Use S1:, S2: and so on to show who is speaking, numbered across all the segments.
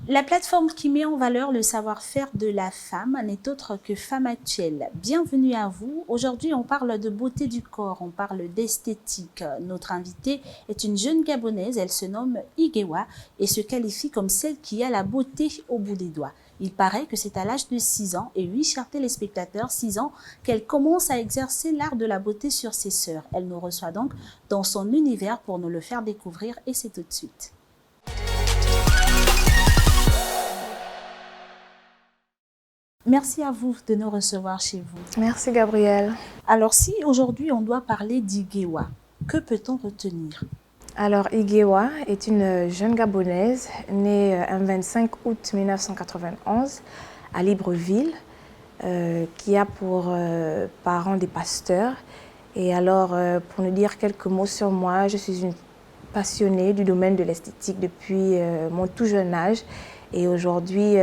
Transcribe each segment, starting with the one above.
S1: La plateforme qui met en valeur le savoir-faire de la femme n'est autre que Femme Actuelle. Bienvenue à vous. Aujourd'hui, on parle de beauté du corps, on parle d'esthétique. Notre invitée est une jeune Gabonaise, elle se nomme Igewa et se qualifie comme celle qui a la beauté au bout des doigts. Il paraît que c'est à l'âge de 6 ans, et oui, chers téléspectateurs, 6 ans, qu'elle commence à exercer l'art de la beauté sur ses sœurs. Elle nous reçoit donc dans son univers pour nous le faire découvrir et c'est tout de suite. Merci à vous de nous recevoir chez vous.
S2: Merci Gabrielle.
S1: Alors si aujourd'hui on doit parler d'Igewa, que peut-on retenir?
S2: Alors Igewa est une jeune Gabonaise née un 25 août 1991 à Libreville, qui a pour parents des pasteurs. Et alors pour nous dire quelques mots sur moi, je suis une passionnée du domaine de l'esthétique depuis mon tout jeune âge. Et aujourd'hui,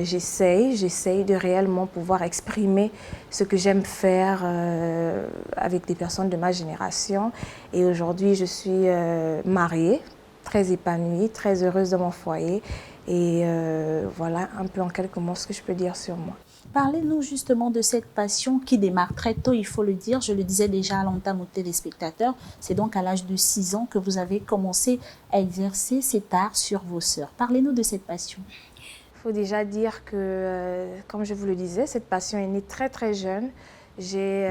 S2: j'essaye de réellement pouvoir exprimer ce que j'aime faire avec des personnes de ma génération. Et aujourd'hui, je suis mariée, très épanouie, très heureuse dans mon foyer. Et voilà un peu en quelques mots ce que je peux dire sur moi.
S1: Parlez-nous justement de cette passion qui démarre très tôt, il faut le dire. Je le disais déjà à l'entame aux téléspectateurs. C'est donc à l'âge de 6 ans que vous avez commencé à exercer cet art sur vos sœurs. Parlez-nous de cette passion.
S2: Il faut déjà dire que, comme je vous le disais, cette passion est née très très jeune. J'ai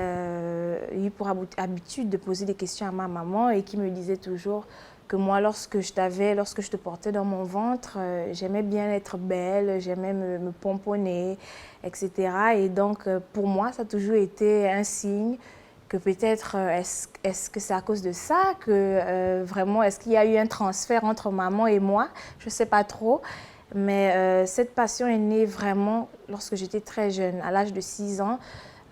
S2: eu pour habitude de poser des questions à ma maman et qui me disait toujours que moi, lorsque je te portais dans mon ventre, j'aimais bien être belle, j'aimais me pomponner, etc. Et donc, pour moi, ça a toujours été un signe que peut-être, est-ce que c'est à cause de ça que vraiment, est-ce qu'il y a eu un transfert entre maman et moi? Je ne sais pas trop. Mais cette passion est née vraiment lorsque j'étais très jeune, à l'âge de 6 ans.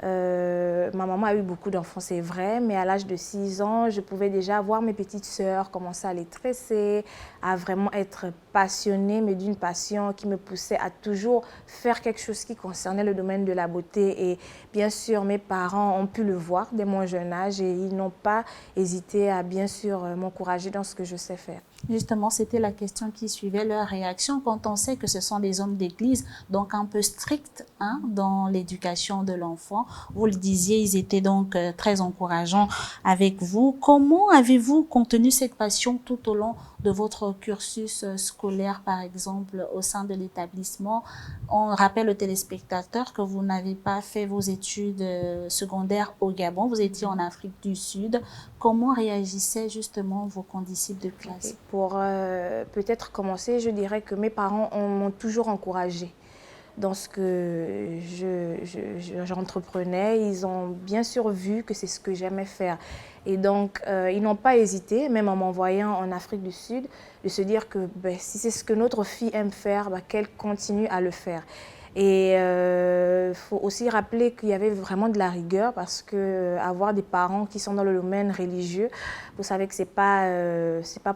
S2: Ma maman a eu beaucoup d'enfants, c'est vrai, mais à l'âge de 6 ans, je pouvais déjà voir mes petites sœurs commencer à les tresser, à vraiment être passionnée, mais d'une passion qui me poussait à toujours faire quelque chose qui concernait le domaine de la beauté. Et bien sûr, mes parents ont pu le voir dès mon jeune âge et ils n'ont pas hésité à bien sûr m'encourager dans ce que je sais faire.
S1: Justement, c'était la question qui suivait leur réaction quand on sait que ce sont des hommes d'église, donc un peu stricts dans l'éducation de l'enfant. Vous le disiez, ils étaient donc très encourageants avec vous. Comment avez-vous contenu cette passion tout au long de votre cursus scolaire, par exemple, au sein de l'établissement? On rappelle aux téléspectateurs que vous n'avez pas fait vos études secondaires au Gabon, vous étiez en Afrique du Sud. Comment réagissaient justement vos condisciples de classe?
S2: Pour peut-être commencer, je dirais que mes parents m'ont toujours encouragée dans ce que j'entreprenais. Ils ont bien sûr vu que c'est ce que j'aimais faire. Et donc, ils n'ont pas hésité, même en m'envoyant en Afrique du Sud, de se dire que si c'est ce que notre fille aime faire, qu'elle continue à le faire. Et il faut aussi rappeler qu'il y avait vraiment de la rigueur parce que avoir des parents qui sont dans le domaine religieux, vous savez que c'est pas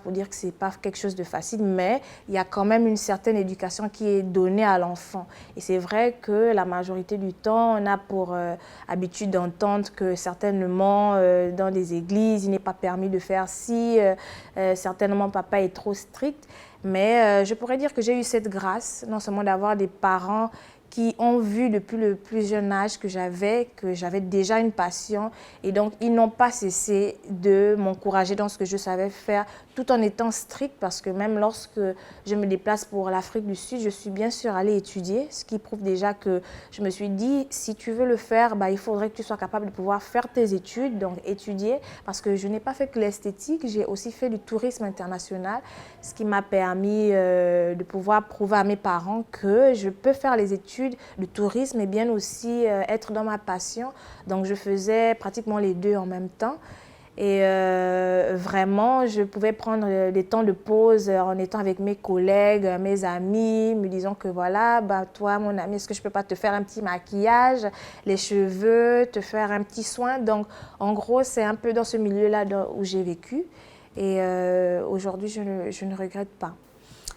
S2: pour dire que c'est pas quelque chose de facile, mais il y a quand même une certaine éducation qui est donnée à l'enfant. Et c'est vrai que la majorité du temps, on a pour habitude d'entendre que certainement dans des églises, il n'est pas permis de faire ci, certainement papa est trop strict. Mais je pourrais dire que j'ai eu cette grâce, non seulement d'avoir des parents qui ont vu depuis le plus jeune âge que j'avais déjà une passion. Et donc, ils n'ont pas cessé de m'encourager dans ce que je savais faire, tout en étant strict, parce que même lorsque je me déplace pour l'Afrique du Sud, je suis bien sûr allée étudier, ce qui prouve déjà que je me suis dit, si tu veux le faire, il faudrait que tu sois capable de pouvoir faire tes études, donc étudier, parce que je n'ai pas fait que l'esthétique, j'ai aussi fait du tourisme international, ce qui m'a permis de pouvoir prouver à mes parents que je peux faire les études de tourisme et bien aussi être dans ma passion. Donc je faisais pratiquement les deux en même temps. Et vraiment, je pouvais prendre des temps de pause en étant avec mes collègues, mes amis, me disant que voilà, toi mon ami, est-ce que je peux pas te faire un petit maquillage, les cheveux, te faire un petit soin. Donc en gros, c'est un peu dans ce milieu-là où j'ai vécu. Et aujourd'hui, je ne regrette pas.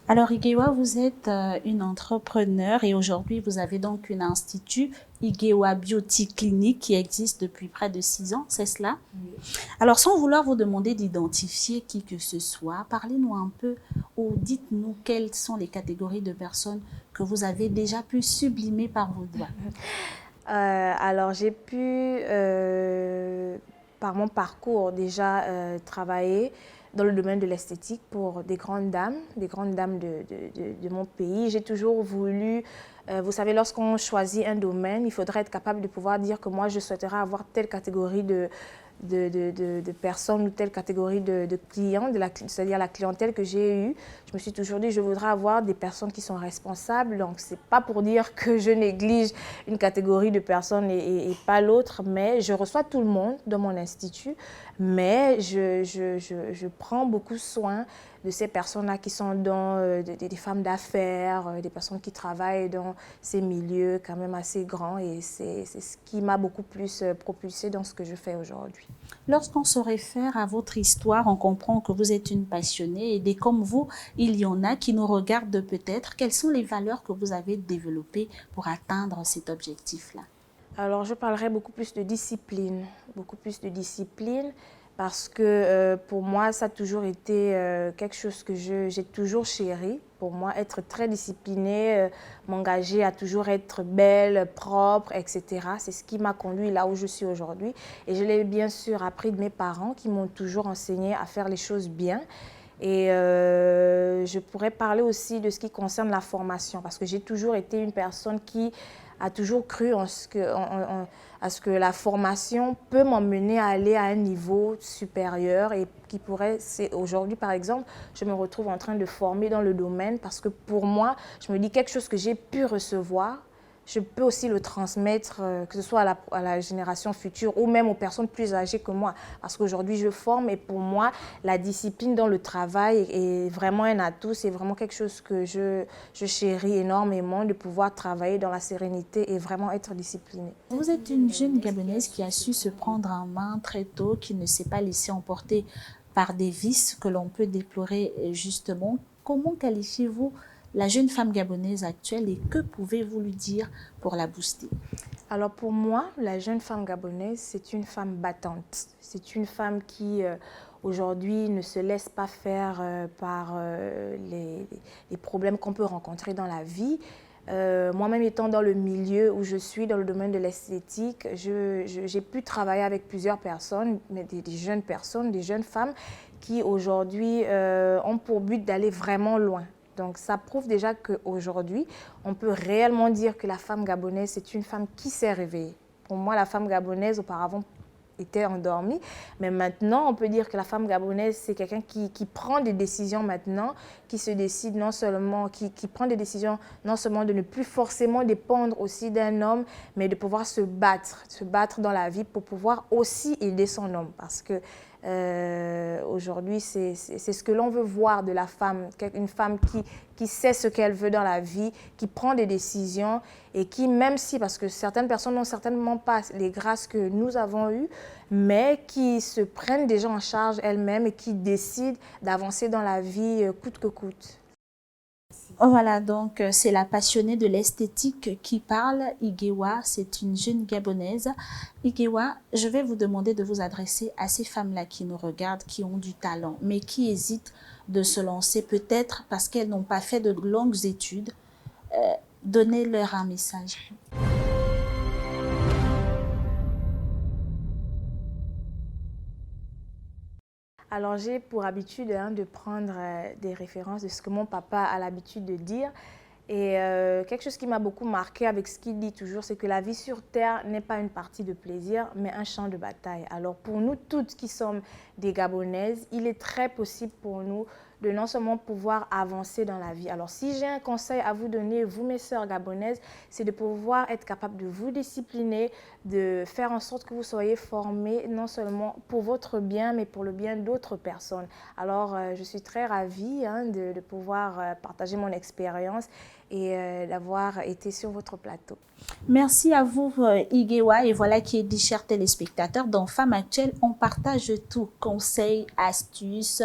S1: Alors, Igewa, vous êtes une entrepreneure et aujourd'hui, vous avez donc un institut, Igewa Beauty Clinic, qui existe depuis près de 6 ans, c'est cela?
S2: Oui.
S1: Alors, sans vouloir vous demander d'identifier qui que ce soit, parlez-nous un peu ou dites-nous quelles sont les catégories de personnes que vous avez déjà pu sublimer par vos doigts.
S2: Alors, j'ai pu, par mon parcours, déjà travailler dans le domaine de l'esthétique pour des grandes dames de mon pays. J'ai toujours voulu, vous savez, lorsqu'on choisit un domaine, il faudrait être capable de pouvoir dire que moi, je souhaiterais avoir telle catégorie de personnes ou telle catégorie de clients, c'est-à-dire la clientèle que j'ai eue. Je me suis toujours dit, je voudrais avoir des personnes qui sont responsables. Donc, ce n'est pas pour dire que je néglige une catégorie de personnes et pas l'autre, mais je reçois tout le monde dans mon institut, mais je prends beaucoup soin de ces personnes-là qui sont dans des femmes d'affaires, des personnes qui travaillent dans ces milieux quand même assez grands et c'est ce qui m'a beaucoup plus propulsée dans ce que je fais aujourd'hui.
S1: Lorsqu'on se réfère à votre histoire, on comprend que vous êtes une passionnée et des comme vous, il y en a qui nous regardent peut-être. Quelles sont les valeurs que vous avez développées pour atteindre cet objectif-là?
S2: Alors, je parlerai beaucoup plus de discipline parce que pour moi, ça a toujours été quelque chose que j'ai toujours chéri. Pour moi, être très disciplinée, m'engager à toujours être belle, propre, etc. C'est ce qui m'a conduit là où je suis aujourd'hui. Et je l'ai bien sûr appris de mes parents qui m'ont toujours enseigné à faire les choses bien. Et je pourrais parler aussi de ce qui concerne la formation parce que j'ai toujours été une personne qui a toujours cru à ce que la formation peut m'emmener à aller à un niveau supérieur et qui pourrait, aujourd'hui par exemple, je me retrouve en train de former dans le domaine parce que pour moi, je me dis quelque chose que j'ai pu recevoir, je peux aussi le transmettre, que ce soit à la génération future ou même aux personnes plus âgées que moi. Parce qu'aujourd'hui, je forme et pour moi, la discipline dans le travail est vraiment un atout. C'est vraiment quelque chose que je chéris énormément, de pouvoir travailler dans la sérénité et vraiment être disciplinée.
S1: Vous êtes une jeune Gabonaise qui a su se prendre en main très tôt, qui ne s'est pas laissée emporter par des vices que l'on peut déplorer justement. Comment qualifiez-vous la jeune femme gabonaise actuelle et que pouvez-vous lui dire pour la booster?
S2: Alors pour moi, la jeune femme gabonaise, c'est une femme battante. C'est une femme qui aujourd'hui ne se laisse pas faire par les problèmes qu'on peut rencontrer dans la vie. Moi-même étant dans le milieu où je suis, dans le domaine de l'esthétique, j'ai pu travailler avec plusieurs personnes, mais des jeunes personnes, des jeunes femmes qui aujourd'hui ont pour but d'aller vraiment loin. Donc ça prouve déjà qu'aujourd'hui, on peut réellement dire que la femme gabonaise, c'est une femme qui s'est réveillée. Pour moi, la femme gabonaise, auparavant, était endormie. Mais maintenant, on peut dire que la femme gabonaise, c'est quelqu'un qui prend des décisions maintenant, qui se décide non seulement, qui prend des décisions non seulement de ne plus forcément dépendre aussi d'un homme, mais de pouvoir se battre dans la vie pour pouvoir aussi aider son homme. Parce que aujourd'hui, c'est ce que l'on veut voir de la femme, une femme qui sait ce qu'elle veut dans la vie, qui prend des décisions et qui, même si, parce que certaines personnes n'ont certainement pas les grâces que nous avons eues, mais qui se prennent déjà en charge elles-mêmes et qui décident d'avancer dans la vie coûte que coûte.
S1: Voilà, donc c'est la passionnée de l'esthétique qui parle. Igewa, c'est une jeune Gabonaise. Igewa, je vais vous demander de vous adresser à ces femmes-là qui nous regardent, qui ont du talent, mais qui hésitent de se lancer peut-être parce qu'elles n'ont pas fait de longues études. Donnez-leur un message.
S2: Alors j'ai pour habitude de prendre des références de ce que mon papa a l'habitude de dire. Et quelque chose qui m'a beaucoup marqué avec ce qu'il dit toujours, c'est que la vie sur Terre n'est pas une partie de plaisir, mais un champ de bataille. Alors pour nous toutes qui sommes des Gabonaises, il est très possible pour nous de non seulement pouvoir avancer dans la vie. Alors si j'ai un conseil à vous donner, vous mes sœurs gabonaises, c'est de pouvoir être capable de vous discipliner, de faire en sorte que vous soyez formés non seulement pour votre bien, mais pour le bien d'autres personnes. Alors je suis très ravie de pouvoir partager mon expérience et d'avoir été sur votre plateau.
S1: Merci à vous, Igewa. Et voilà qui est dit, chers téléspectateurs. Dans Femmes Actuelles, on partage tout. Conseils, astuces,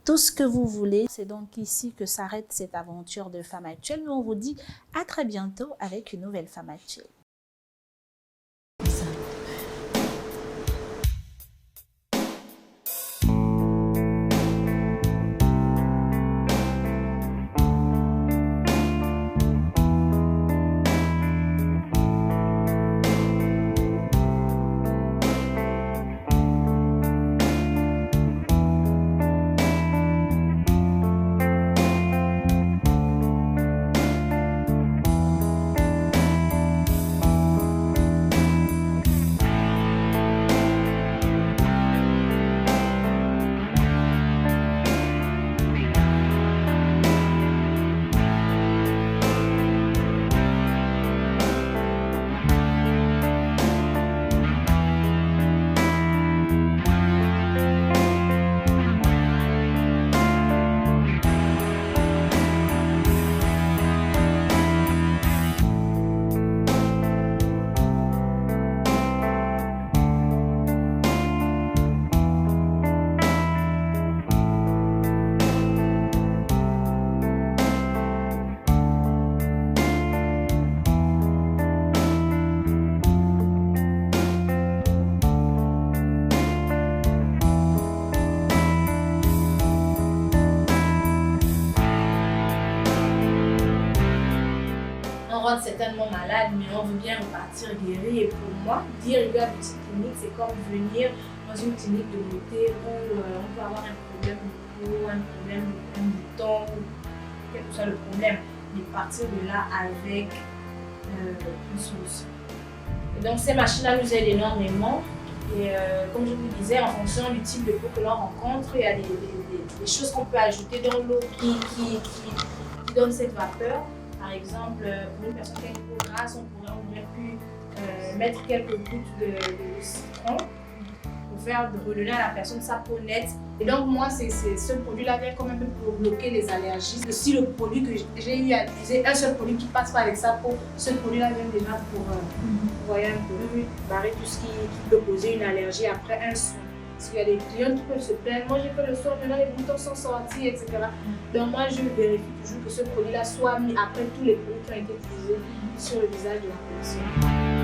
S1: tout ce que vous voulez. C'est donc ici que s'arrête cette aventure de Femme Actuelle. Mais on vous dit à très bientôt avec une nouvelle Femme Actuelle.
S2: Certainement malade, mais on veut bien repartir guéri. Et pour moi, dire il y a une petite clinique, c'est comme venir dans une clinique de beauté où on peut avoir un problème de peau, un problème de bouton, quel que soit le problème, mais partir de là avec une solution. Et donc ces machines-là nous aident énormément. Et comme je vous disais, en fonction du type de peau que l'on rencontre, il y a des choses qu'on peut ajouter dans l'eau qui donne cette vapeur. Par exemple, pour une personne qui a une peau grasse, on aurait pu mettre quelques gouttes de citron pour faire redonner à la personne sa peau nette. Et donc moi, ce produit-là vient quand même pour bloquer les allergies. Si le produit que j'ai eu à utiliser, un seul produit qui passe pas avec sa peau, ce produit-là vient déjà pour voyez un peu, barrer tout ce qui peut causer une allergie après un soin. Parce qu'il y a des clients qui peuvent se plaindre, moi j'ai fait le soin, maintenant les boutons sont sortis, etc. Donc moi je vérifie toujours que ce produit-là soit mis après tous les produits qui ont été utilisés sur le visage de la personne.